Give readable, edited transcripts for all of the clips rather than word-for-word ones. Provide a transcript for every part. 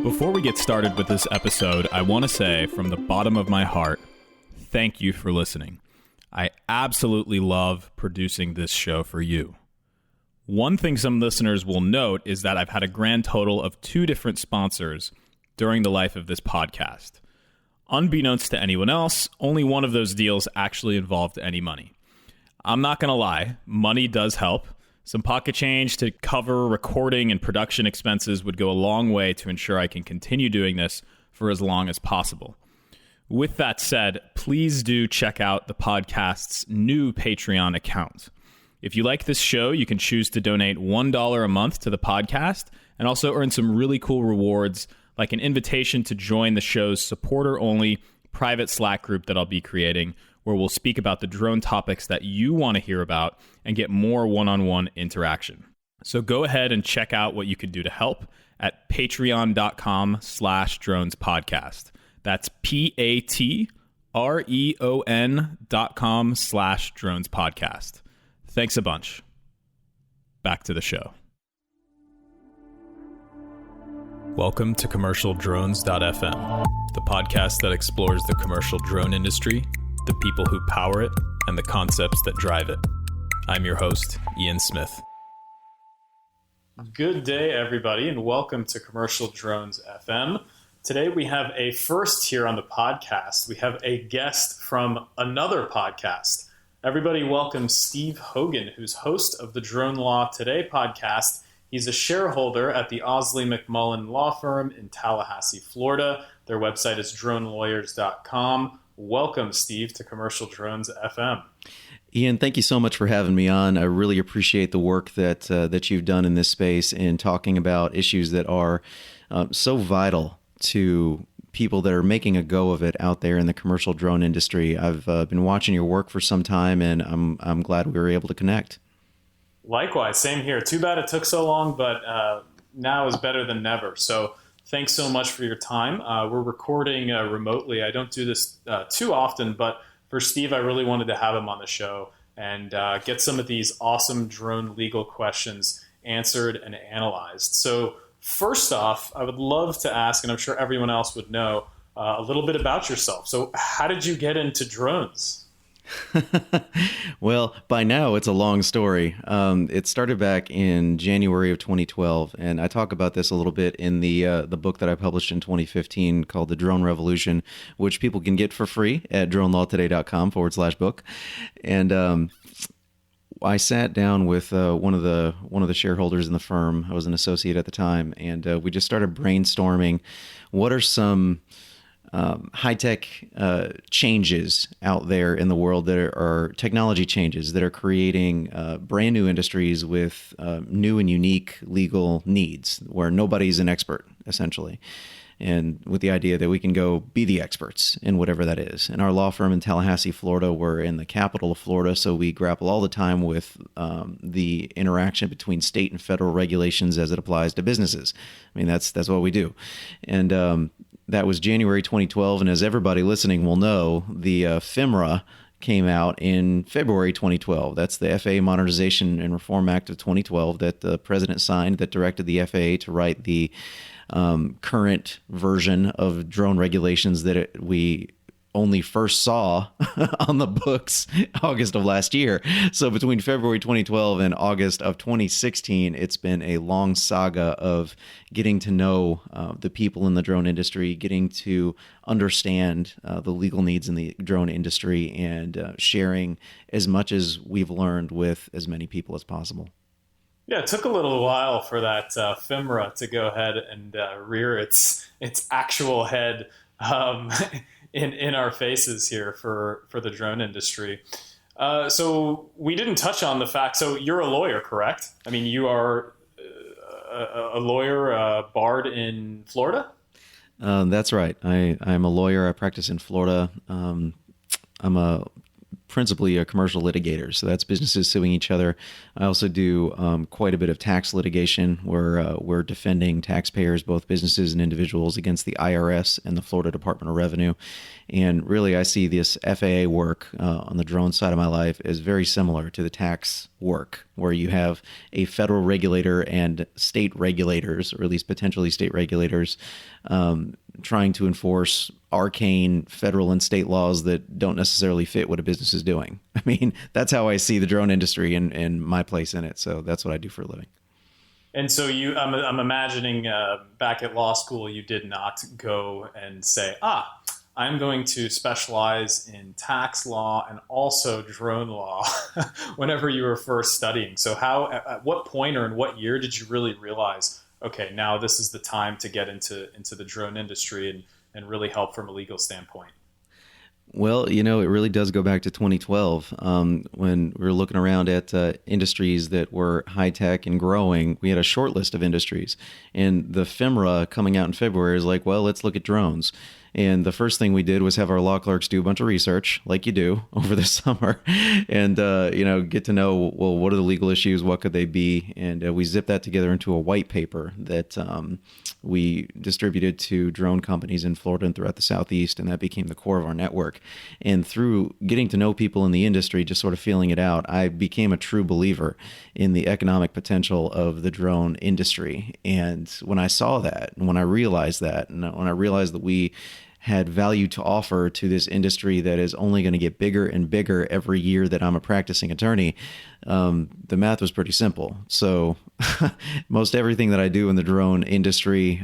Before we get started with this episode, I want to say from the bottom of my heart, thank you for listening. I absolutely love producing this show for you. One thing some listeners will note is that I've had a grand total of 2 different sponsors during the life of this podcast. Unbeknownst to anyone else, only one of those deals actually involved any money. I'm not going to lie, money does help. Some pocket change to cover recording and production expenses would go a long way to ensure I can continue doing this for as long as possible. With that said, please do check out the podcast's new Patreon account. If you like this show, you can choose to donate $1 a month to the podcast and also earn some really cool rewards like an invitation to join the show's supporter-only private Slack group that I'll be creating, where we'll speak about the drone topics that you want to hear about and get more one-on-one interaction. So go ahead and check out what you can do to help at patreon.com/dronespodcast. That's patreon.com/dronespodcast. Thanks a bunch. Back to the show. Welcome to CommercialDrones.fm, the podcast that explores the commercial drone industry, the people who power it, and the concepts that drive it. I'm your host, Ian Smith. Good day, everybody, and welcome to Commercial Drones FM. Today we have a first here on the podcast. We have a guest from another podcast. Everybody welcome Steve Hogan, who's host of the Drone Law Today podcast. He's a shareholder at the Osley McMullen Law Firm in Tallahassee, Florida. Their website is dronelawyers.com. Welcome, Steve, to Commercial Drones FM. Ian, thank you so much for having me on. I really appreciate the work that you've done in this space in talking about issues that are so vital to people that are making a go of it out there in the commercial drone industry. I've been watching your work for some time, and I'm glad we were able to connect. Likewise, same here. Too bad it took so long, but now is better than never. So thanks so much for your time. We're recording remotely. I don't do this too often, but for Steve, I really wanted to have him on the show and get some of these awesome drone legal questions answered and analyzed. So first off, I would love to ask, and I'm sure everyone else would know, a little bit about yourself. So how did you get into drones? Well, by now it's a long story. It started back in January of 2012, and I talk about this a little bit in the book that I published in 2015 called The Drone Revolution, which people can get for free at dronelawtoday.com/book. And I sat down with one of the shareholders in the firm. I was an associate at the time, and we just started brainstorming what are some high-tech changes out there in the world that are technology changes that are creating brand new industries with new and unique legal needs where nobody's an expert, essentially. And with the idea that we can go be the experts in whatever that is. And our law firm in Tallahassee, Florida, we're in the capital of Florida, so we grapple all the time with the interaction between state and federal regulations as it applies to businesses. I mean, that's what we do. And that was January 2012, and as everybody listening will know, the FIMRA came out in February 2012. That's the FAA Modernization and Reform Act of 2012 that the president signed that directed the FAA to write the current version of drone regulations that we only first saw on the books August of last year. So between February 2012 and August of 2016, it's been a long saga of getting to know the people in the drone industry, getting to understand the legal needs in the drone industry, and sharing as much as we've learned with as many people as possible. Yeah, it took a little while for that FIMRA to go ahead and rear its actual head in our faces here for the drone industry. So we didn't touch on the fact, so you're a lawyer, correct? I mean, you are a lawyer barred in Florida? That's right. I'm a lawyer. I practice in Florida. I'm a principally commercial litigators. So that's businesses suing each other. I also do quite a bit of tax litigation where we're defending taxpayers, both businesses and individuals, against the IRS and the Florida Department of Revenue. And really, I see this FAA work on the drone side of my life as very similar to the tax work, where you have a federal regulator and state regulators, or at least potentially state regulators, trying to enforce arcane federal and state laws that don't necessarily fit what a business is doing. I mean, that's how I see the drone industry and my place in it. So that's what I do for a living. And so I'm imagining back at law school, you did not go and say, I'm going to specialize in tax law and also drone law whenever you were first studying. So at what point or in what year did you really realize, okay, now this is the time to get into the drone industry and really help from a legal standpoint? Well, it really does go back to 2012 when we were looking around at industries that were high tech and growing. We had a short list of industries, and the FIMRA coming out in February is like, well, let's look at drones. And the first thing we did was have our law clerks do a bunch of research, like you do over the summer, and get to know, well, what are the legal issues, what could they be, and we zipped that together into a white paper that we distributed to drone companies in Florida and throughout the Southeast, and that became the core of our network. And through getting to know people in the industry, just sort of feeling it out, I became a true believer in the economic potential of the drone industry. And when I saw that, and when I realized that, and when I realized that we had value to offer to this industry that is only going to get bigger and bigger every year that I'm a practicing attorney, the math was pretty simple. So most everything that I do in the drone industry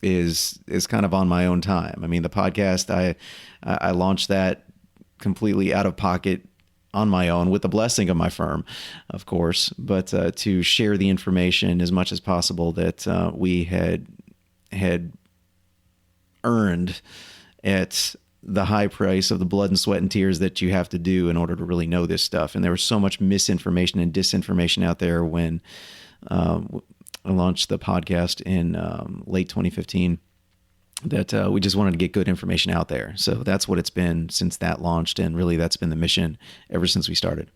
is kind of on my own time. I mean, the podcast, I launched that completely out of pocket on my own with the blessing of my firm, of course, but to share the information as much as possible that we had earned at the high price of the blood and sweat and tears that you have to do in order to really know this stuff. And there was so much misinformation and disinformation out there when I launched the podcast in late 2015 that we just wanted to get good information out there. So that's what it's been since that launched. And really that's been the mission ever since we started.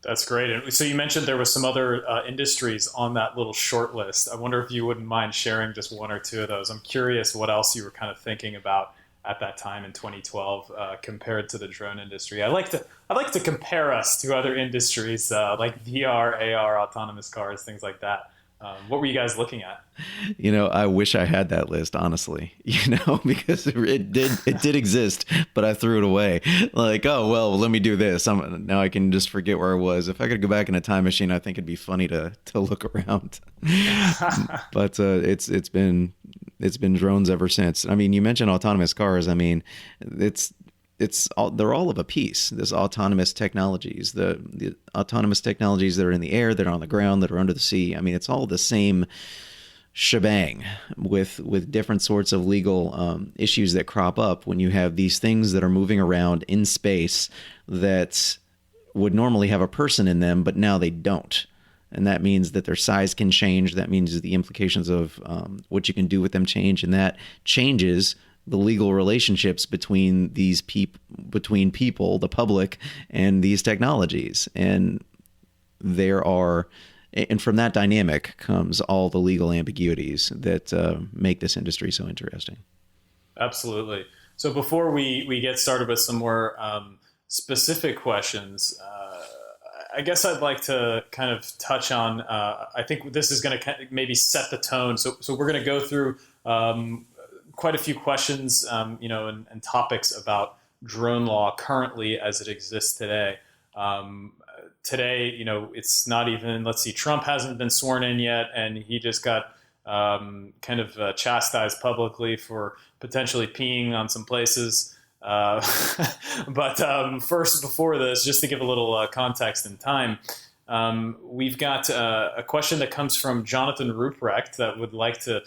That's great. And so you mentioned there was some other industries on that little short list. I wonder if you wouldn't mind sharing just one or two of those. I'm curious what else you were kind of thinking about at that time in 2012 compared to the drone industry. I like to compare us to other industries like VR, AR, autonomous cars, things like that. What were you guys looking at? I wish I had that list, honestly, because it did exist, but I threw it away. Like, oh, well, let me do this. Now I can just forget where I was. If I could go back in a time machine, I think it'd be funny to look around. But it's been drones ever since. I mean, you mentioned autonomous cars. I mean, they're all of a piece. This autonomous technologies, the autonomous technologies that are in the air, that are on the ground, that are under the sea. I mean, it's all the same shebang with different sorts of legal issues that crop up when you have these things that are moving around in space that would normally have a person in them, but now they don't. And that means that their size can change. That means the implications of what you can do with them change, and that changes the legal relationships between between people, the public, and these technologies. And from that dynamic comes all the legal ambiguities that make this industry so interesting. Absolutely. So before we get started with some more specific questions, I guess I'd like to kind of touch on, I think this is going to maybe set the tone. So we're going to go through quite a few questions, and topics about drone law currently as it exists today. Today, it's not even, let's see, Trump hasn't been sworn in yet, and he just got chastised publicly for potentially peeing on some places. But first, before this, just to give a little context and time, we've got a question that comes from Jonathan Ruprecht that would like to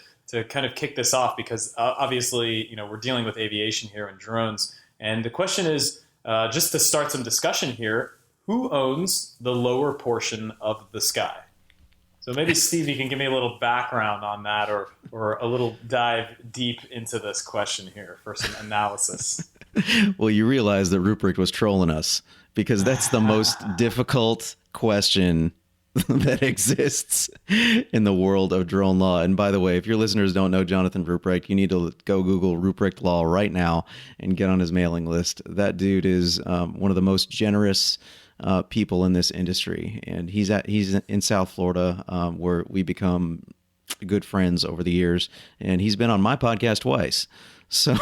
kind of kick this off, because obviously, we're dealing with aviation here and drones. And the question is, just to start some discussion here, who owns the lower portion of the sky? So maybe Steve, you can give me a little background on that, or a little dive deep into this question here for some analysis. Well, you realize that Ruprecht was trolling us because that's the most difficult question that exists in the world of drone law. And by the way, if your listeners don't know Jonathan Ruprecht, you need to go Google Ruprecht Law right now and get on his mailing list. That dude is one of the most generous people in this industry, and he's in South Florida, where we become good friends over the years, and he's been on my podcast twice. So,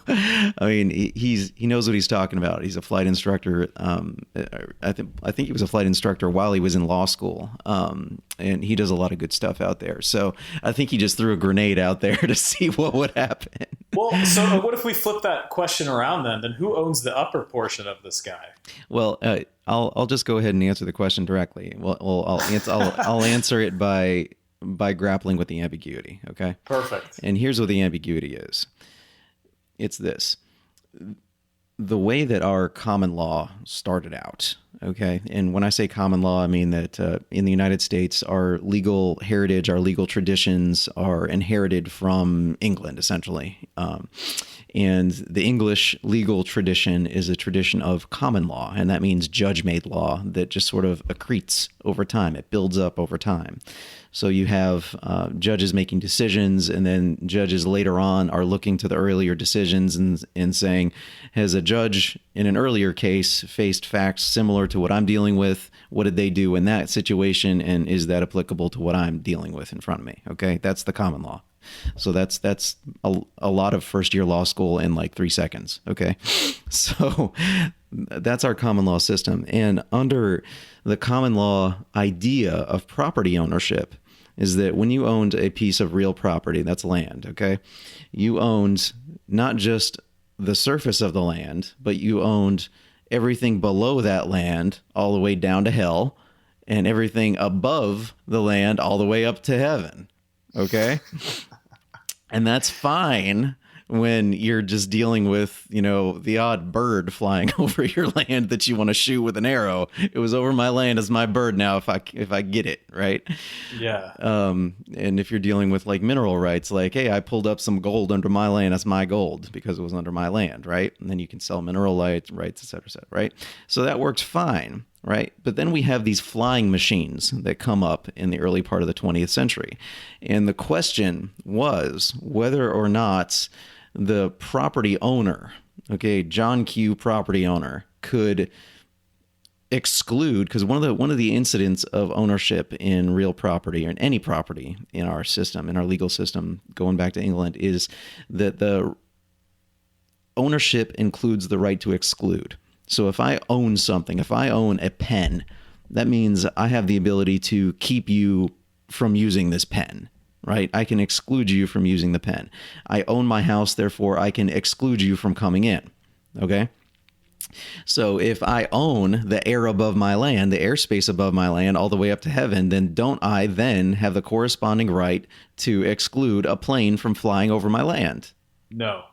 I mean, he knows what he's talking about. He's a flight instructor. I think he was a flight instructor while he was in law school, and he does a lot of good stuff out there. So I think he just threw a grenade out there to see what would happen. Well, so what if we flip that question around then? Then who owns the upper portion of the sky? Well, I'll just go ahead and answer the question directly. Well, I'll answer it by grappling with the ambiguity. Okay. Perfect. And here's what the ambiguity is. It's this. The way that our common law started out, okay? And when I say common law, I mean that in the United States, our legal heritage, our legal traditions are inherited from England, essentially. And the English legal tradition is a tradition of common law, and that means judge-made law that just sort of accretes over time. It builds up over time. So you have judges making decisions, and then judges later on are looking to the earlier decisions and saying, has a judge in an earlier case faced facts similar to what I'm dealing with? What did they do in that situation? And is that applicable to what I'm dealing with in front of me? Okay, that's the common law. So that's a lot of first year law school in like 3 seconds. Okay, so that's our common law system. And under the common law idea of property ownership is that when you owned a piece of real property, that's land, okay, you owned not just the surface of the land, but you owned everything below that land all the way down to hell, and everything above the land all the way up to heaven. Okay. And that's fine when you're just dealing with, the odd bird flying over your land that you want to shoot with an arrow. It was over my land as my bird now if I get it, right? Yeah. And if you're dealing with like mineral rights, like, hey, I pulled up some gold under my land, that's my gold because it was under my land, right? And then you can sell mineral rights, et cetera, right? So that works fine. Right. But then we have these flying machines that come up in the early part of the 20th century. And the question was whether or not the property owner, okay, John Q. property owner, could exclude, because one of the incidents of ownership in real property or in any property in our system, in our legal system, going back to England, is that the ownership includes the right to exclude. So if I own something, if I own a pen, that means I have the ability to keep you from using this pen, right? I can exclude you from using the pen. I own my house, therefore I can exclude you from coming in, okay? So if I own the air above my land, the airspace above my land, all the way up to heaven, then don't I then have the corresponding right to exclude a plane from flying over my land? No.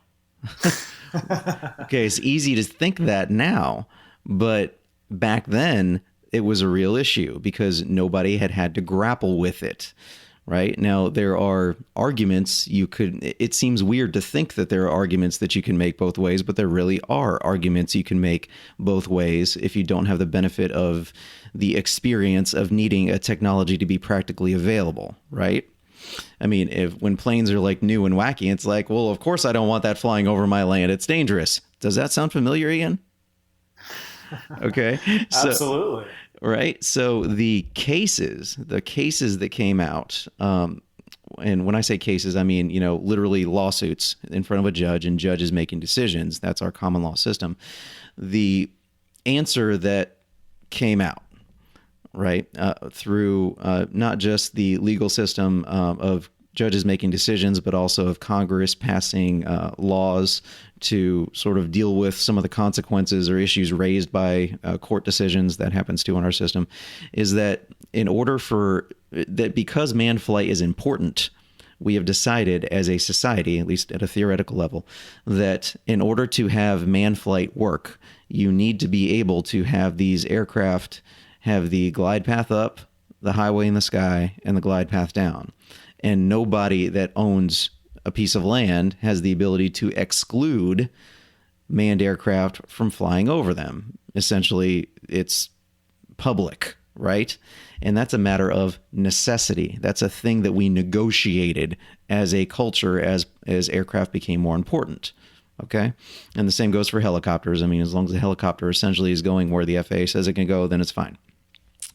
Okay, it's easy to think that now, but back then it was a real issue because nobody had to grapple with it. Right now, there are arguments it seems weird to think that there are arguments that you can make both ways, but there really are arguments you can make both ways if you don't have the benefit of the experience of needing a technology to be practically available, right? I mean, when planes are like new and wacky, it's like, well, of course I don't want that flying over my land. It's dangerous. Does that sound familiar, Ian? Okay. Absolutely. Right. So the cases that came out, and when I say cases, I mean, literally lawsuits in front of a judge and judges making decisions. That's our common law system. The answer that came out, right, through not just the legal system of judges making decisions, but also of Congress passing laws to sort of deal with some of the consequences or issues raised by court decisions that happens to in our system, is that because manned flight is important, we have decided as a society, at least at a theoretical level, that in order to have manned flight work, you need to be able to have these aircraft have the glide path up, the highway in the sky, and the glide path down. And nobody that owns a piece of land has the ability to exclude manned aircraft from flying over them. Essentially, it's public, right? And that's a matter of necessity. That's a thing that we negotiated as a culture as aircraft became more important. Okay. And the same goes for helicopters. I mean, as long as the helicopter essentially is going where the FAA says it can go, then it's fine.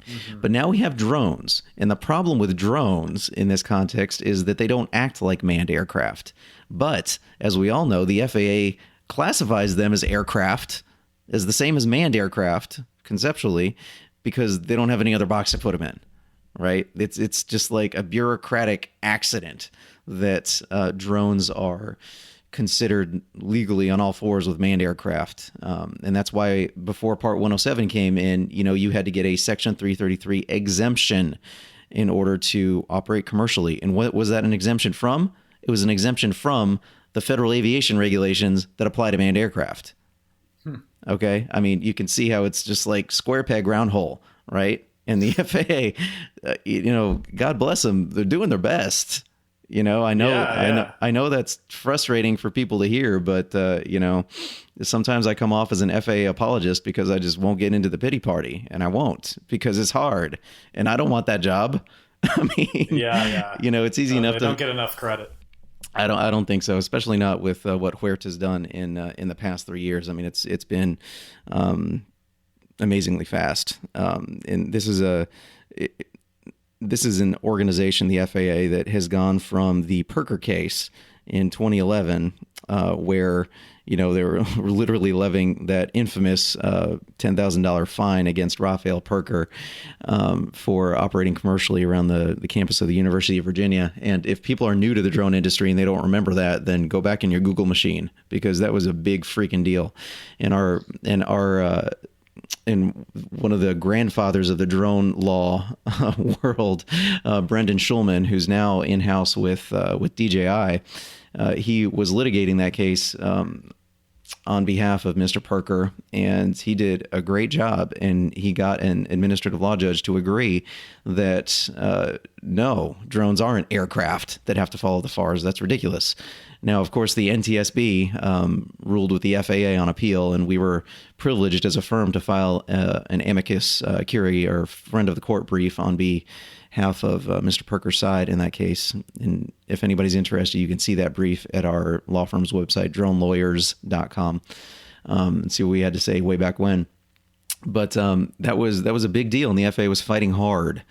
Mm-hmm. But now we have drones. And the problem with drones in this context is that they don't act like manned aircraft. But as we all know, the FAA classifies them as aircraft, as the same as manned aircraft conceptually, because they don't have any other box to put them in. Right. It's just like a bureaucratic accident that drones are considered legally on all fours with manned aircraft. And that's why before Part 107 came in, you had to get a Section 333 exemption in order to operate commercially. And what was that an exemption from? It was an exemption from the federal aviation regulations that apply to manned aircraft. Okay. I mean, you can see how it's just like square peg, round hole, right? And the FAA, God bless them. They're doing their best. I know that's frustrating for people to hear, but, sometimes I come off as an FAA apologist because I just won't get into the pity party, and I won't because it's hard and I don't want that job. I mean, it's easy enough. They don't get enough credit. I don't think so, especially not with what Huerta's done in the past 3 years. I mean, it's been amazingly fast. And this is an organization, the FAA, that has gone from the Perker case in 2011, where they were literally levying that infamous $10,000 fine against Raphael Perker for operating commercially around the campus of the University of Virginia. And if people are new to the drone industry and they don't remember that, then go back in your Google machine, because that was a big freaking deal. And one of the grandfathers of the drone law world, Brendan Schulman, who's now in-house with DJI, he was litigating that case on behalf of Mr. Perker, and he did a great job. And he got an administrative law judge to agree that no, drones aren't aircraft that have to follow the FARs. That's ridiculous. Now, of course, the NTSB ruled with the FAA on appeal, and we were privileged as a firm to file an amicus curiae, or friend of the court brief, on behalf of Mr. Perker's side in that case. And if anybody's interested, you can see that brief at our law firm's website, dronelawyers.com, and see what we had to say way back when. But that was a big deal, and the FAA was fighting hard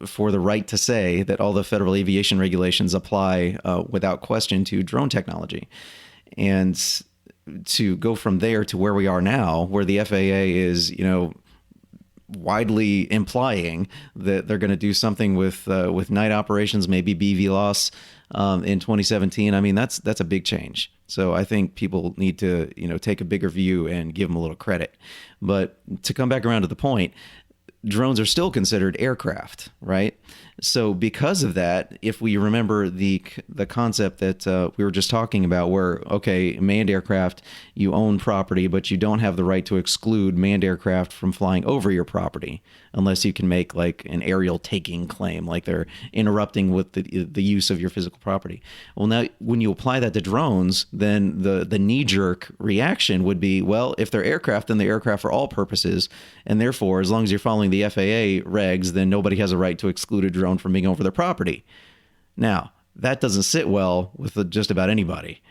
for the right to say that all the federal aviation regulations apply without question to drone technology. And to go from there to where we are now, where the FAA is, widely implying that they're going to do something with night operations, maybe BVLOS in 2017. I mean, that's a big change. So I think people need to, take a bigger view and give them a little credit. But to come back around to the point, drones are still considered aircraft, right? So because of that, if we remember the concept that we were just talking about, where, okay, manned aircraft, you own property, but you don't have the right to exclude manned aircraft from flying over your property unless you can make like an aerial taking claim, like they're interrupting with the use of your physical property. Well, now when you apply that to drones, then the knee-jerk reaction would be, well, if they're aircraft, then they're aircraft for all purposes, and therefore, as long as you're following the FAA regs, then nobody has a right to exclude a drone from being over their property. Now, that doesn't sit well with just about anybody.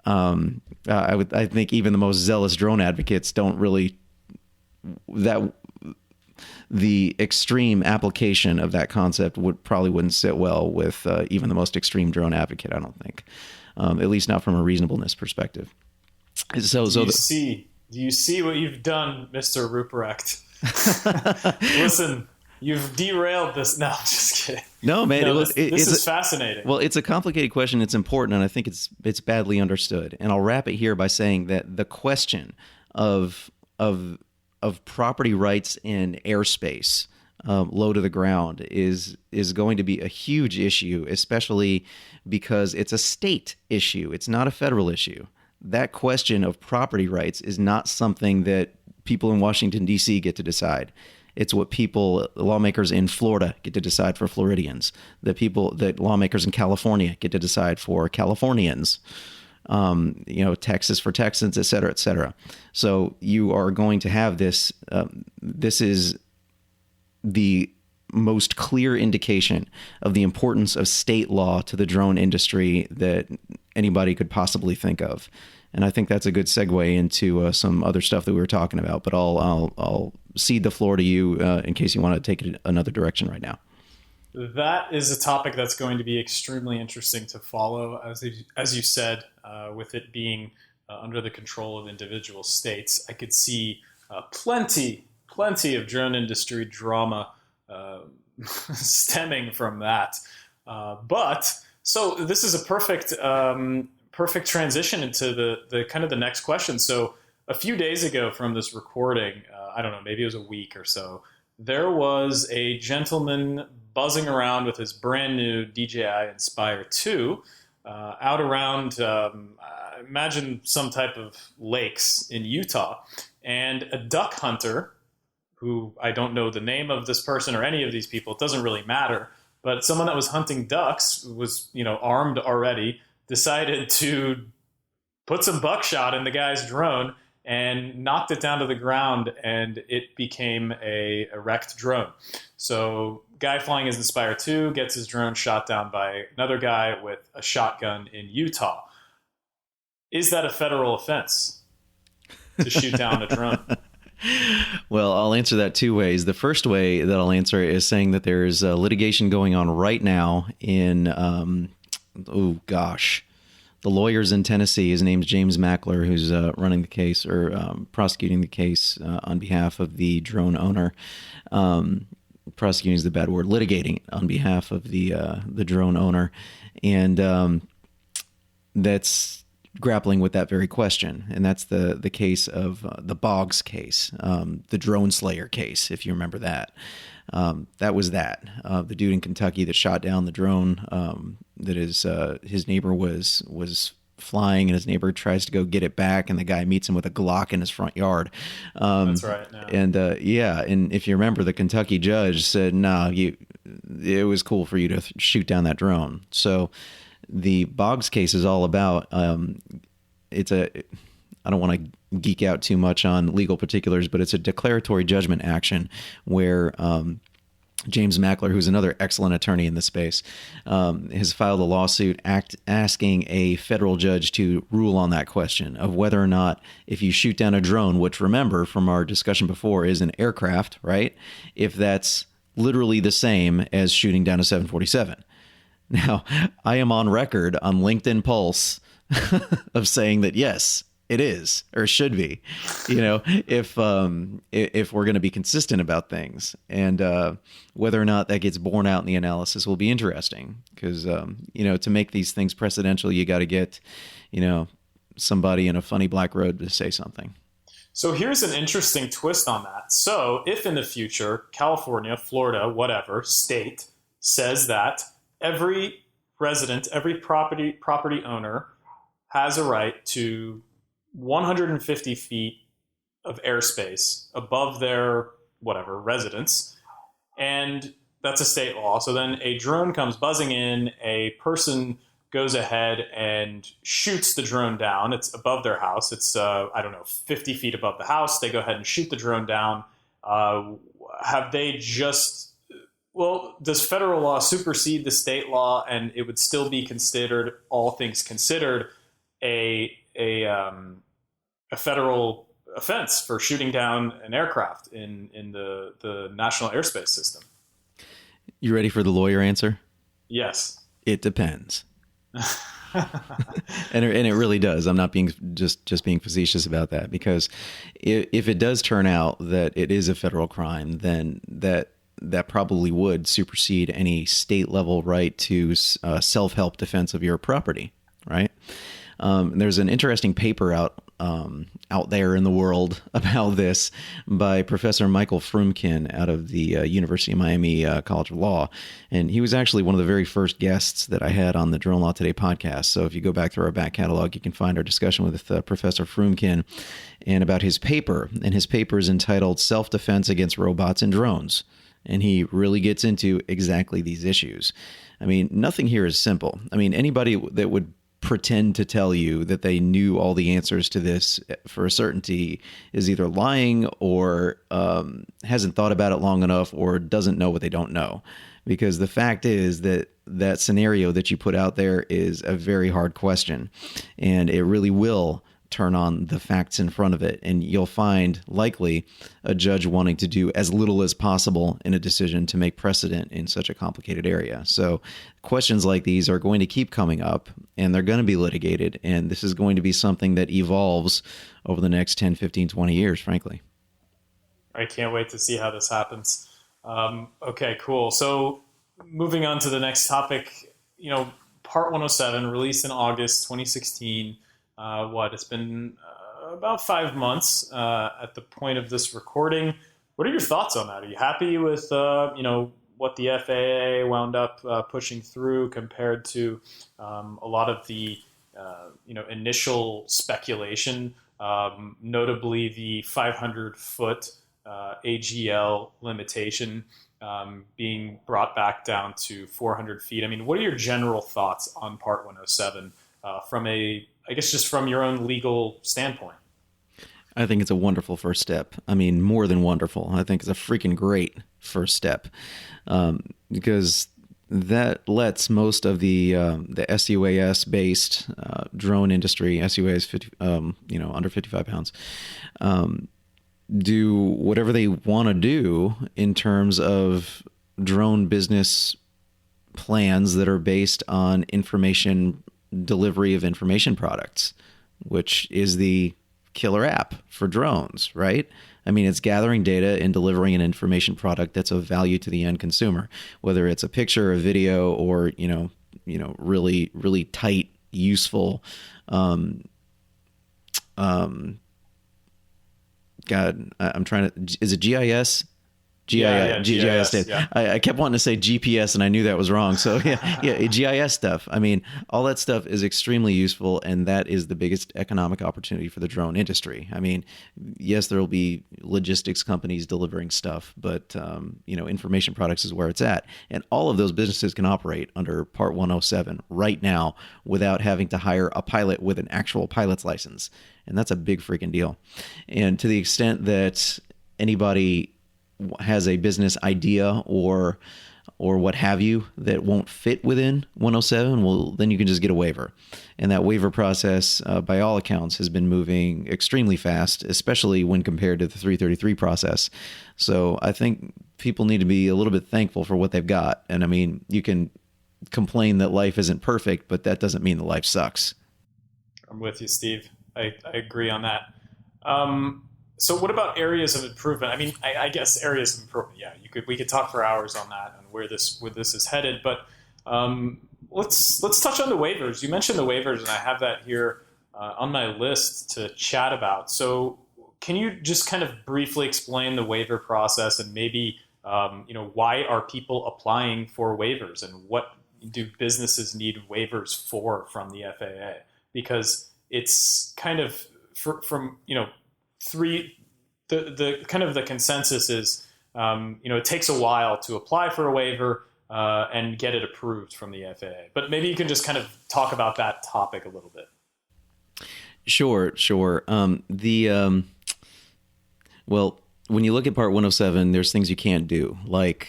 I think even the most zealous drone advocates don't really, that the extreme application of that concept wouldn't sit well with even the most extreme drone advocate, I don't think, at least not from a reasonableness perspective. Do you see what you've done, Mr. Ruprecht? Listen, you've derailed this. No, I'm just kidding. No, man. This is fascinating. Well, it's a complicated question. It's important, and I think it's badly understood. And I'll wrap it here by saying that the question of property rights in airspace, low to the ground, is going to be a huge issue, especially because it's a state issue. It's not a federal issue. That question of property rights is not something that people in Washington, D.C. get to decide. It's what lawmakers in Florida get to decide for Floridians. That lawmakers in California get to decide for Californians. Texas for Texans, et cetera, et cetera. So you are going to have this. This is the most clear indication of the importance of state law to the drone industry that anybody could possibly think of. And I think that's a good segue into some other stuff that we were talking about. But I'll cede the floor to you in case you want to take it another direction right now. That is a topic that's going to be extremely interesting to follow, as you said, with it being under the control of individual states. I could see plenty of drone industry drama stemming from that. So this is a perfect transition into the kind of the next question. So a few days ago from this recording, I don't know, maybe it was a week or so, there was a gentleman buzzing around with his brand new DJI Inspire 2 out around, imagine some type of lakes in Utah, and a duck hunter, who I don't know the name of this person or any of these people, it doesn't really matter, but someone that was hunting ducks, was, armed already, decided to put some buckshot in the guy's drone and knocked it down to the ground, and it became a wrecked drone. So guy flying his Inspire 2 gets his drone shot down by another guy with a shotgun in Utah. Is that a federal offense to shoot down a drone? Well, I'll answer that two ways. The first way that I'll answer is saying that there's litigation going on right now in, the lawyers in Tennessee. His name's James Mackler, who's running the case or prosecuting the case on behalf of the drone owner. Prosecuting is the bad word. Litigating on behalf of the drone owner, and that's grappling with that very question. And that's the case of the Boggs case, the drone slayer case, if you remember that. That was the dude in Kentucky that shot down the drone that his neighbor was flying, and his neighbor tries to go get it back, and the guy meets him with a Glock in his front yard. That's right. No. And and if you remember, the Kentucky judge said, "No, it was cool for you to shoot down that drone." So the Boggs case is all about. I don't want to geek out too much on legal particulars, but it's a declaratory judgment action where James Mackler, who's another excellent attorney in the space, has filed a lawsuit asking a federal judge to rule on that question of whether or not, if you shoot down a drone, which, remember from our discussion before, is an aircraft, right? If that's literally the same as shooting down a 747. Now, I am on record on LinkedIn Pulse of saying that, yes, it is, or should be, if we're going to be consistent about things, and whether or not that gets borne out in the analysis will be interesting, because to make these things precedential, you got to get somebody in a funny black robe to say something. So here's an interesting twist on that. So if in the future California, Florida, whatever state says that every resident, every property owner has a right to 150 feet of airspace above their whatever residence, and that's a state law. So then a drone comes buzzing in, a person goes ahead and shoots the drone down. It's above their house. It's 50 feet above the house. They go ahead and shoot the drone down. Does federal law supersede the state law, and it would still be considered, all things considered, a federal offense for shooting down an aircraft in the national airspace system? You ready for the lawyer answer? Yes. It depends. and it really does. I'm not being just being facetious about that, because if it does turn out that it is a federal crime, then that probably would supersede any state level right to self-help defense of your property, right? There's an interesting paper out there in the world about this by Professor Michael Frumkin out of the University of Miami College of Law. And he was actually one of the very first guests that I had on the Drone Law Today podcast. So if you go back through our back catalog, you can find our discussion with Professor Frumkin and about his paper. And his paper is entitled Self-Defense Against Robots and Drones. And he really gets into exactly these issues. I mean, nothing here is simple. I mean, anybody that would pretend to tell you that they knew all the answers to this for a certainty is either lying or hasn't thought about it long enough or doesn't know what they don't know. Because the fact is that that scenario that you put out there is a very hard question, and it really will turn on the facts in front of it. And you'll find likely a judge wanting to do as little as possible in a decision to make precedent in such a complicated area. So questions like these are going to keep coming up, and they're going to be litigated. And this is going to be something that evolves over the next 10, 15, 20 years, frankly. I can't wait to see how this happens. Okay, cool. So moving on to the next topic, Part 107 released in August 2016. It's been about 5 months at the point of this recording. What are your thoughts on that? Are you happy with what the FAA wound up pushing through compared to a lot of the initial speculation, notably the 500-foot AGL limitation being brought back down to 400 feet? I mean, what are your general thoughts on Part 107 from your own legal standpoint? I think it's a wonderful first step. I mean, more than wonderful. I think it's a freaking great first step because that lets most of the SUAS-based drone industry, SUAS under 55 pounds, do whatever they want to do in terms of drone business plans that are based on delivery of information products, which is the killer app for drones, right? I mean, it's gathering data and delivering an information product that's of value to the end consumer, whether it's a picture, a video, or really, really tight, useful. God, I'm trying to. Is it GIS? GIS. Yeah. I kept wanting to say GPS, and I knew that was wrong. So yeah, GIS stuff. I mean, all that stuff is extremely useful, and that is the biggest economic opportunity for the drone industry. I mean, yes, there will be logistics companies delivering stuff, but information products is where it's at, and all of those businesses can operate under Part 107 right now without having to hire a pilot with an actual pilot's license, and that's a big freaking deal. And to the extent that anybody has a business idea or what have you that won't fit within 107, well, then you can just get a waiver. And that waiver process, by all accounts, has been moving extremely fast, especially when compared to the 333 process. So I think people need to be a little bit thankful for what they've got. And I mean, you can complain that life isn't perfect, but that doesn't mean that life sucks. I'm with you, Steve. I agree on that. So what about areas of improvement? I mean, I guess areas of improvement. Yeah, we could talk for hours on that and where this is headed. But let's touch on the waivers. You mentioned the waivers, and I have that here on my list to chat about. So can you just kind of briefly explain the waiver process and maybe why are people applying for waivers and what do businesses need waivers from the FAA? Because it's kind of from the kind of the consensus is, it takes a while to apply for a waiver and get it approved from the FAA. But maybe you can just kind of talk about that topic a little bit. Sure. Well, when you look at Part 107, there's things you can't do, like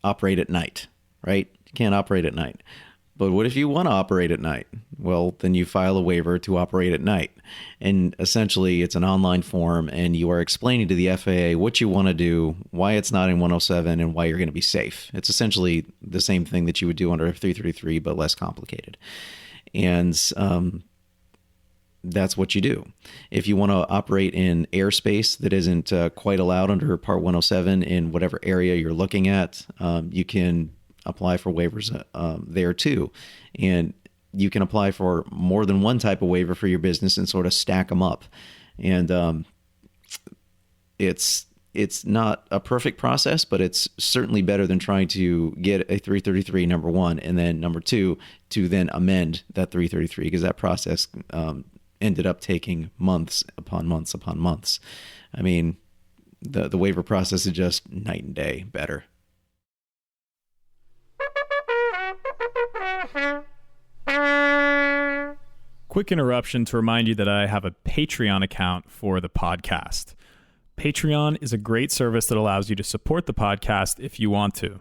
operate at night, right? You can't operate at night. But what if you want to operate at night? Well, then you file a waiver to operate at night. And essentially, it's an online form, and you are explaining to the FAA what you want to do, why it's not in 107, and why you're going to be safe. It's essentially the same thing that you would do under 333, but less complicated. And that's what you do. If you want to operate in airspace that isn't quite allowed under Part 107 in whatever area you're looking at, you can apply for waivers there too. And you can apply for more than one type of waiver for your business and sort of stack them up. And it's not a perfect process, but it's certainly better than trying to get a 333, number one, and then number two, to then amend that 333, because that process ended up taking months upon months upon months. I mean, the waiver process is just night and day better. quick interruption to remind you that I have a Patreon account for the podcast. Patreon is a great service that allows you to support the podcast if you want to.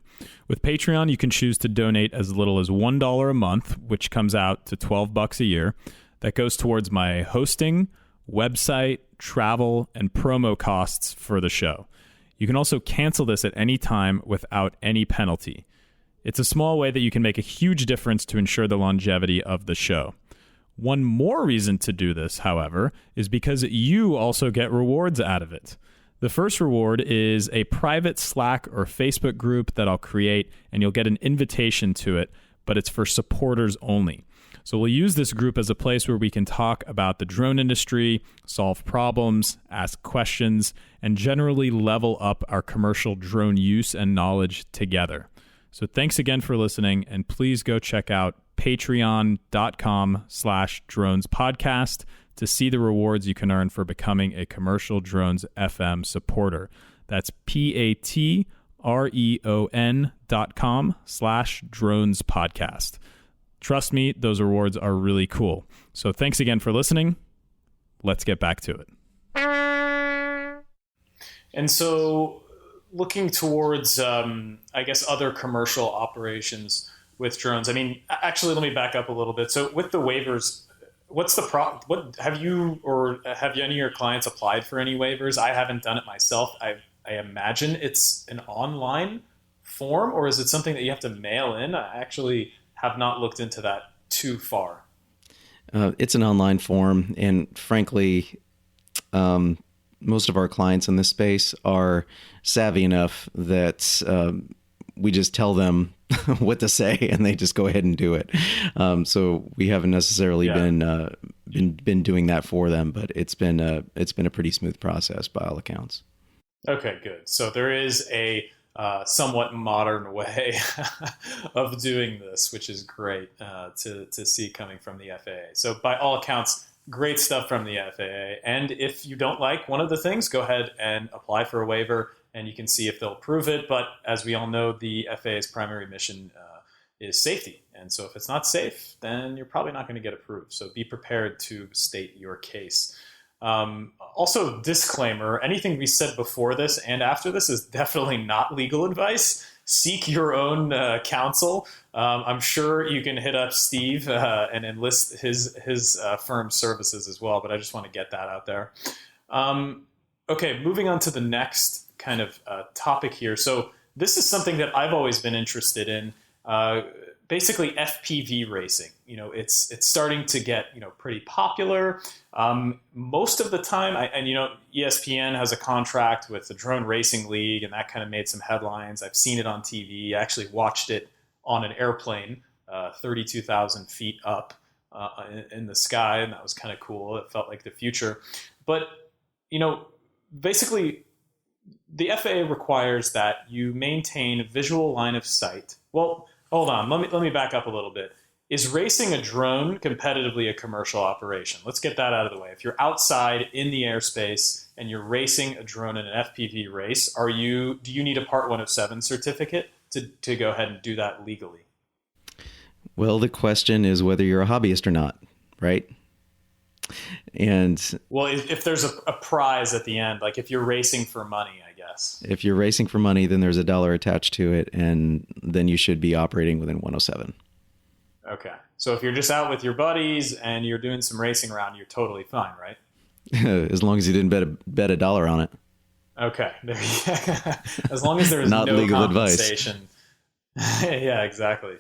With Patreon, you can choose to donate as little as $1 a month, which comes out to $12 a year. That goes towards my hosting, website, travel, and promo costs for the show. You can also cancel this at any time without any penalty. It's a small way that you can make a huge difference to ensure the longevity of the show. One more reason to do this, however, is because you also get rewards out of it. The first reward is a private Slack or Facebook group that I'll create, and you'll get an invitation to it, but it's for supporters only. So we'll use this group as a place where we can talk about the drone industry, solve problems, ask questions, and generally level up our commercial drone use and knowledge together. So thanks again for listening, and please go check out patreon.com/dronespodcast to see the rewards you can earn for becoming a Commercial Drones FM supporter. That's patreon.com/dronespodcast. Trust me, those rewards are really cool. So thanks again for listening. Let's get back to it. And so looking towards, I guess, other commercial operations with drones. I mean, actually, let me back up a little bit. So with the waivers, what's the what have you any of your clients applied for any waivers? I haven't done it myself. I imagine it's an online form, or is it something that you have to mail in? I actually have not looked into that too far. It's an online form, and frankly, most of our clients in this space are savvy enough that we just tell them what to say, and they just go ahead and do it. So we haven't necessarily been doing that for them, but it's been a pretty smooth process by all accounts. Okay, good. So there is a somewhat modern way of doing this, which is great to see coming from the FAA. So by all accounts, great stuff from the FAA. And if you don't like one of the things, go ahead and apply for a waiver, and you can see if they'll approve it. But as we all know, the FAA's primary mission is safety. And so if it's not safe, then you're probably not going to get approved. So be prepared to state your case. Also, disclaimer, anything we said before this and after this is definitely not legal advice. Seek your own counsel. I'm sure you can hit up Steve and enlist his firm's services as well, but I just want to get that out there. Okay, moving on to the next kind of topic here. So this is something that I've always been interested in. Basically FPV racing. You know, it's starting to get, pretty popular. Most of the time, ESPN has a contract with the Drone Racing League, and that kind of made some headlines. I've seen it on TV. I actually watched it on an airplane, 32,000 feet up in the sky, and that was kind of cool. It felt like the future. But, basically, the FAA requires that you maintain a visual line of sight. Well, hold on. Let me back up a little bit. Is racing a drone competitively a commercial operation? Let's get that out of the way. If you're outside in the airspace and you're racing a drone in an FPV race, do you need a Part 107 certificate to go ahead and do that legally? Well, the question is whether you're a hobbyist or not, right? And well, if there's a prize at the end, like if you're racing for money, I guess. If you're racing for money, then there's $1 attached to it, and then you should be operating within 107. Okay. So if you're just out with your buddies and you're doing some racing around, you're totally fine, right? As long as you didn't bet $1 on it. Okay. As long as there is not no legal compensation. Advice. Yeah, exactly.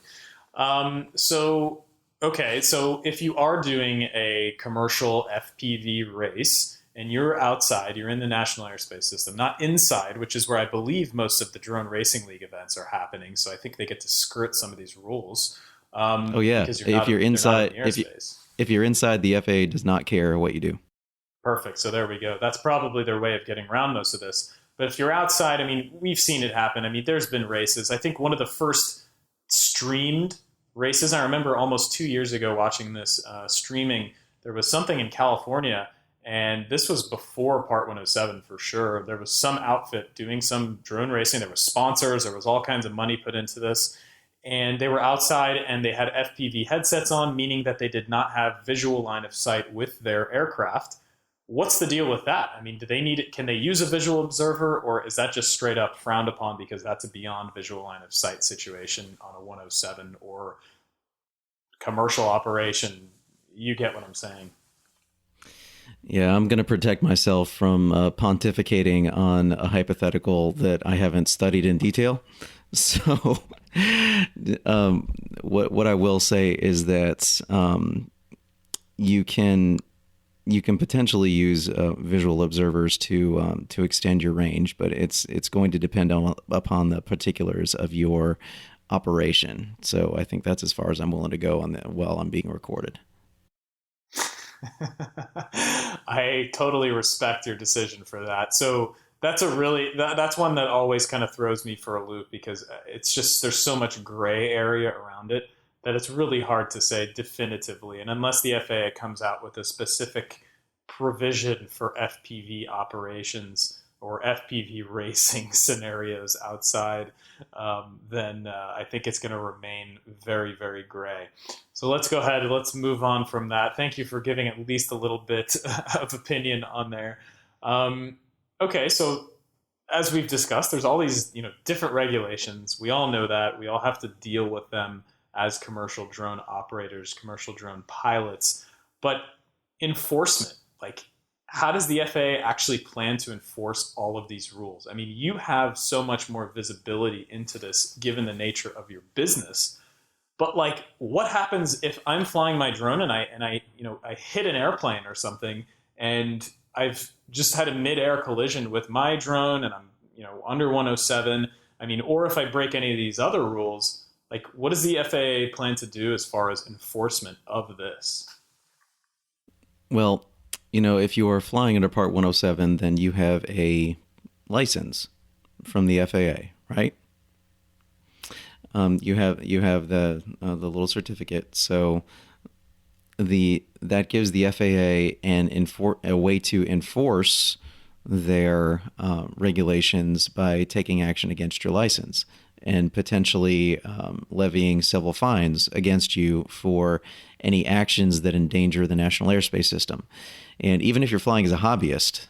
So if you are doing a commercial FPV race and you're outside, you're in the National Airspace System, not inside, which is where I believe most of the Drone Racing League events are happening. So I think they get to skirt some of these rules. If you're inside, if you're inside, the FAA does not care what you do. Perfect. So there we go. That's probably their way of getting around most of this. But if you're outside, we've seen it happen. There's been races. I think one of the first streamed races, I remember almost 2 years ago watching this streaming, there was something in California, and this was before Part 107 for sure. There was some outfit doing some drone racing. There were sponsors. There was all kinds of money put into this. and they were outside and they had FPV headsets on, meaning that they did not have visual line of sight with their aircraft. What's the deal with that? I mean, do they need it? Can they use a visual observer, or is that just straight up frowned upon because that's a beyond visual line of sight situation on a 107 or commercial operation? You get what I'm saying. Yeah, I'm going to protect myself from pontificating on a hypothetical that I haven't studied in detail. So, what I will say is that you can potentially use visual observers to extend your range, but it's going to depend upon the particulars of your operation. So I think that's as far as I'm willing to go on that while I'm being recorded. I totally respect your decision for that. So that's that's one that always kind of throws me for a loop, because it's just, there's so much gray area around it that it's really hard to say definitively. And unless the FAA comes out with a specific provision for FPV operations or FPV racing scenarios outside, then I think it's going to remain very, very gray. So let's go ahead and let's move on from that. Thank you for giving at least a little bit of opinion on there. Okay, so as we've discussed, there's all these different regulations. We all know that. We all have to deal with them as commercial drone operators, commercial drone pilots. But enforcement, like, how does the FAA actually plan to enforce all of these rules? I mean, you have so much more visibility into this given the nature of your business. But like, what happens if I'm flying my drone and I hit an airplane or something, and I've just had a mid-air collision with my drone and I'm under 107? I mean, or if I break any of these other rules, like, what does the FAA plan to do as far as enforcement of this? Well, if you are flying under Part 107, then you have a license from the FAA, right? You have the little certificate. So that gives the FAA a way to enforce their regulations by taking action against your license and potentially levying civil fines against you for any actions that endanger the national airspace system. And even if you're flying as a hobbyist,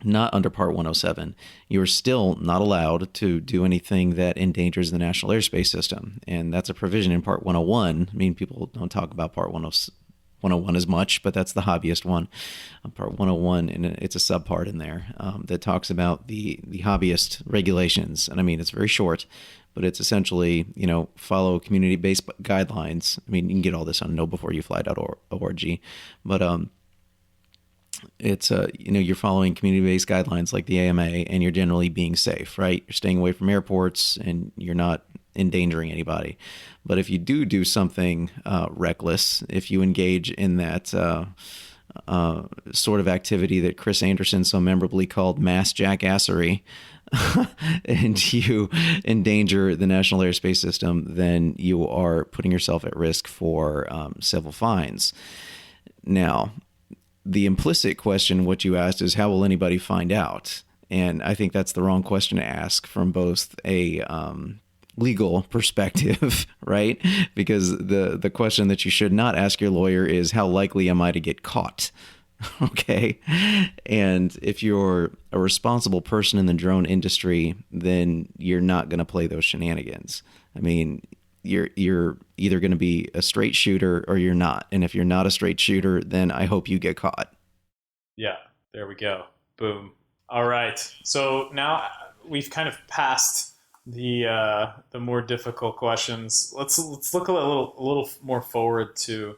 not under Part 107, you're still not allowed to do anything that endangers the national airspace system. And that's a provision in Part 101. I mean, people don't talk about Part 101 as much, but that's the hobbyist one. Part 101, and it's a subpart in there that talks about the hobbyist regulations. And I mean, it's very short, but it's essentially, follow community-based guidelines. I mean, you can get all this on knowbeforeyouFly.org, but it's you're following community-based guidelines like the AMA, and you're generally being safe, right? You're staying away from airports and you're not endangering anybody. But if you do something reckless, if you engage in that sort of activity that Chris Anderson so memorably called mass jackassery, and you endanger the national airspace system, then you are putting yourself at risk for civil fines. Now, the implicit question, what you asked, is how will anybody find out? And I think that's the wrong question to ask from both a legal perspective, right? Because the question that you should not ask your lawyer is, how likely am I to get caught? Okay. And if you're a responsible person in the drone industry, then you're not going to play those shenanigans. I mean, you're either going to be a straight shooter or you're not. And if you're not a straight shooter, then I hope you get caught. Yeah, there we go. Boom. All right. So now we've kind of passed the more difficult questions. Let's look a little more forward to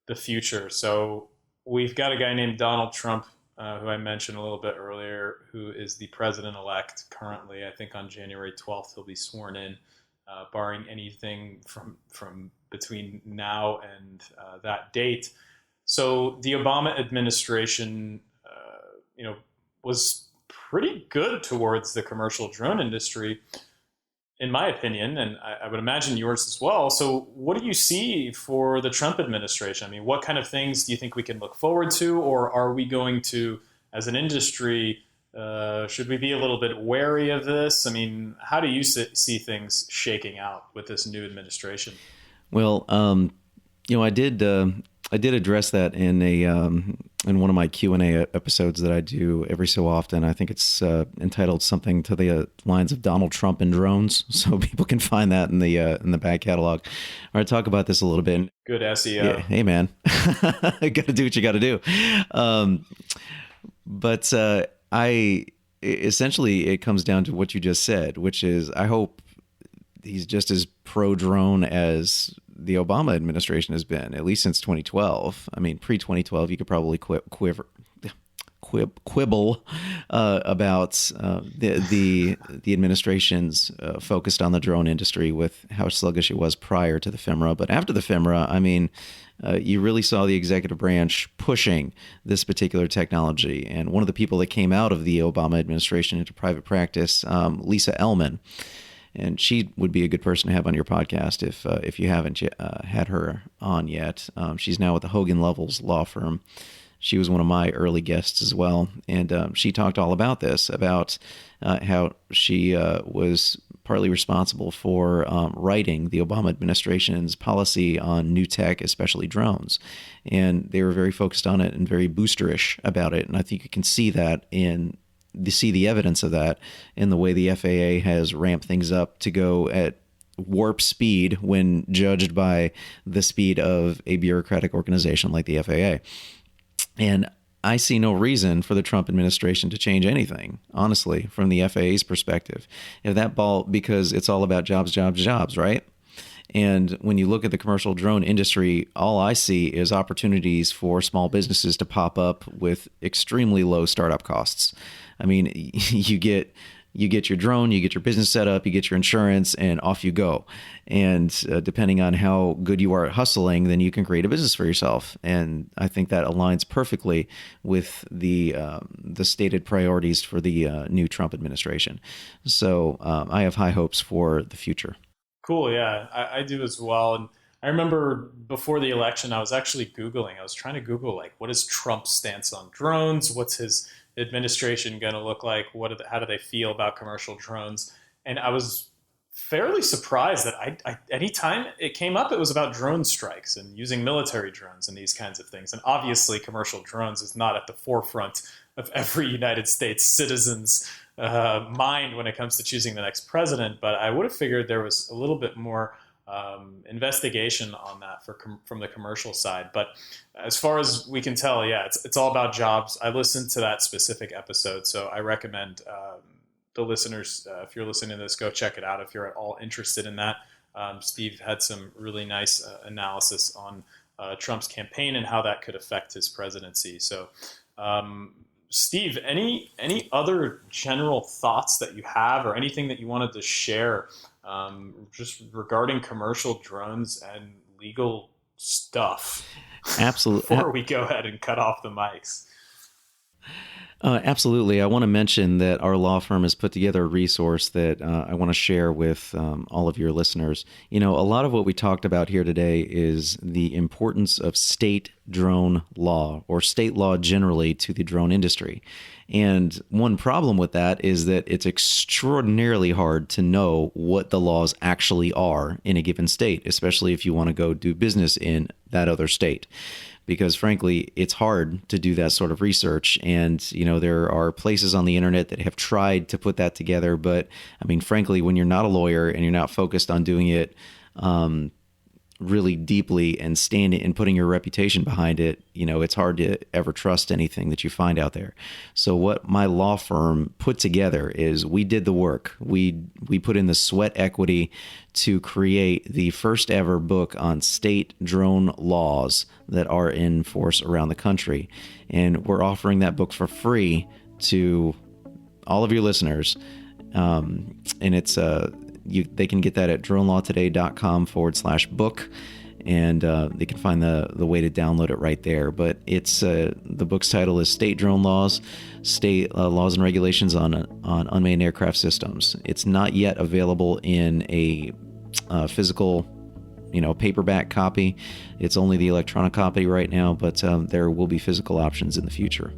the future. So we've got a guy named Donald Trump, who I mentioned a little bit earlier, who is the president-elect currently. I think on January 12th he'll be sworn in, barring anything from between now and that date. So the Obama administration, was pretty good towards the commercial drone industry, in my opinion, and I would imagine yours as well. So what do you see for the Trump administration? I mean, what kind of things do you think we can look forward to, or are we going to, as an industry, Should we be a little bit wary of this? I mean, how do you see things shaking out with this new administration? Well, I did address that in in one of my Q&A episodes that I do every so often. I think it's entitled something to the lines of Donald Trump and drones, so people can find that in the back catalog. I talk about this a little bit. Good SEO. Yeah, hey man, got to do what you got to do. But I essentially, it comes down to what you just said, which is I hope he's just as pro-drone as the Obama administration has been, at least since 2012. I mean, pre-2012, you could probably quibble about the administration's focused on the drone industry with how sluggish it was prior to the FIMRA. But after the FIMRA, I mean, you really saw the executive branch pushing this particular technology. And one of the people that came out of the Obama administration into private practice, Lisa Ellman, and she would be a good person to have on your podcast if you haven't had her on yet. She's now with the Hogan Lovells law firm. She was one of my early guests as well, and she talked all about this, about how she was partly responsible for writing the Obama administration's policy on new tech, especially drones. And they were very focused on it and very boosterish about it. And I think you can see that see the evidence of that in the way the FAA has ramped things up to go at warp speed when judged by the speed of a bureaucratic organization like the FAA. And I see no reason for the Trump administration to change anything, honestly, from the FAA's perspective. If that ball, because it's all about jobs, jobs, jobs, right? And when you look at the commercial drone industry, all I see is opportunities for small businesses to pop up with extremely low startup costs. I mean, you get your drone, you get your business set up, you get your insurance, and off you go. And depending on how good you are at hustling, then you can create a business for yourself. And I think that aligns perfectly with the stated priorities for the new Trump administration. So I have high hopes for the future. Cool. Yeah, I do as well. And I remember before the election, I was actually Googling. I was trying to Google, like, what is Trump's stance on drones? What's his administration going to look like? How do they feel about commercial drones? And I was fairly surprised that anytime it came up, it was about drone strikes and using military drones and these kinds of things. And obviously, commercial drones is not at the forefront of every United States citizen's mind when it comes to choosing the next president. But I would have figured there was a little bit more investigation on that from the commercial side. But as far as we can tell, yeah, it's all about jobs. I listened to that specific episode, so I recommend the listeners, if you're listening to this, go check it out if you're at all interested in that. Steve had some really nice analysis on Trump's campaign and how that could affect his presidency. So Steve, any other general thoughts that you have or anything that you wanted to share just regarding commercial drones and legal stuff? Absolutely. Before we go ahead and cut off the mics. Absolutely. I want to mention that our law firm has put together a resource that I want to share with all of your listeners. You know, a lot of what we talked about here today is the importance of state drone law or state law generally to the drone industry. And one problem with that is that it's extraordinarily hard to know what the laws actually are in a given state, especially if you want to go do business in that other state. Because frankly, it's hard to do that sort of research. And, you know, there are places on the internet that have tried to put that together. But I mean, frankly, when you're not a lawyer and you're not focused on doing it really deeply and standing and putting your reputation behind it, you know, it's hard to ever trust anything that you find out there. So what my law firm put together is we did the work. We put in the sweat equity to create the first ever book on state drone laws that are in force around the country. And we're offering that book for free to all of your listeners. And it's they can get that at dronelawtoday.com/book, and they can find the way to download it right there. But it's the book's title is State Drone Laws, State Laws and Regulations on Unmanned Aircraft Systems. It's not yet available in a physical, paperback copy. It's only the electronic copy right now, but there will be physical options in the future.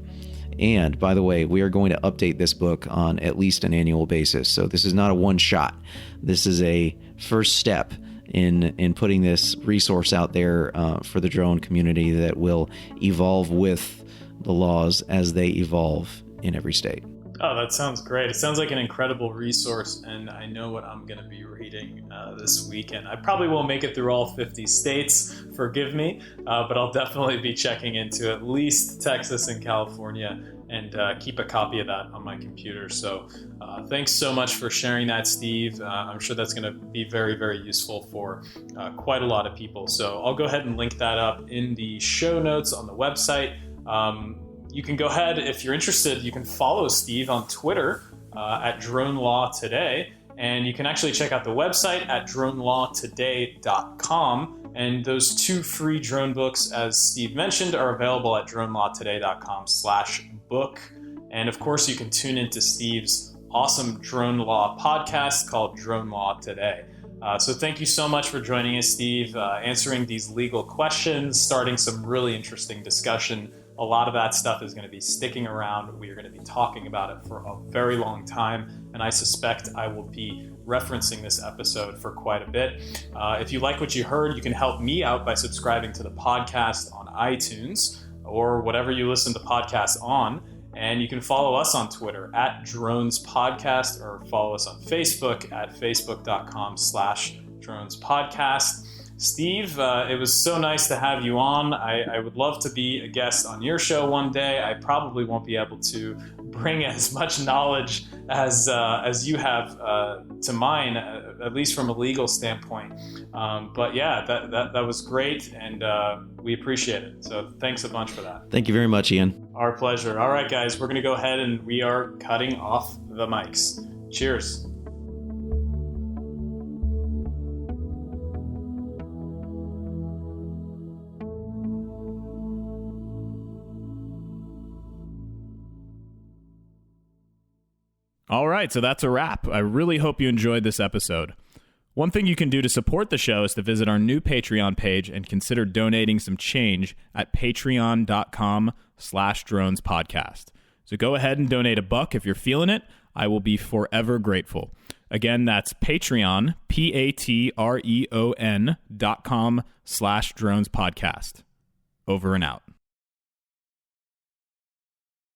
And by the way, we are going to update this book on at least an annual basis. So this is not a one shot. This is a first step in putting this resource out there for the drone community that will evolve with the laws as they evolve in every state. Oh, that sounds great. It sounds like an incredible resource, and I know what I'm going to be reading this weekend. I probably won't make it through all 50 states, forgive me, but I'll definitely be checking into at least Texas and California and keep a copy of that on my computer. So thanks so much for sharing that, Steve. I'm sure that's going to be very, very useful for quite a lot of people. So I'll go ahead and link that up in the show notes on the website. You can go ahead, if you're interested, you can follow Steve on Twitter at Drone Law Today, and you can actually check out the website at dronelawtoday.com. And those 2 free drone books, as Steve mentioned, are available at dronelawtoday.com/book. And of course, you can tune into Steve's awesome drone law podcast called Drone Law Today. So thank you so much for joining us, Steve, answering these legal questions, starting some really interesting discussion. A lot of that stuff is going to be sticking around. We are going to be talking about it for a very long time, and I suspect I will be referencing this episode for quite a bit. If you like what you heard, you can help me out by subscribing to the podcast on iTunes or whatever you listen to podcasts on. And you can follow us on Twitter at Drones Podcast, or follow us on Facebook at facebook.com/Drones Podcast. Steve, it was so nice to have you on. I would love to be a guest on your show one day. I probably won't be able to bring as much knowledge as you have to mine, at least from a legal standpoint. But yeah, that was great, and we appreciate it. So thanks a bunch for that. Thank you very much, Ian. Our pleasure. All right, guys, we're going to go ahead and we are cutting off the mics. Cheers. All right, so that's a wrap. I really hope you enjoyed this episode. One thing you can do to support the show is to visit our new Patreon page and consider donating some change at patreon.com/dronespodcast. So go ahead and donate $1 if you're feeling it. I will be forever grateful. Again, that's Patreon, patreon.com/dronespodcast. Over and out.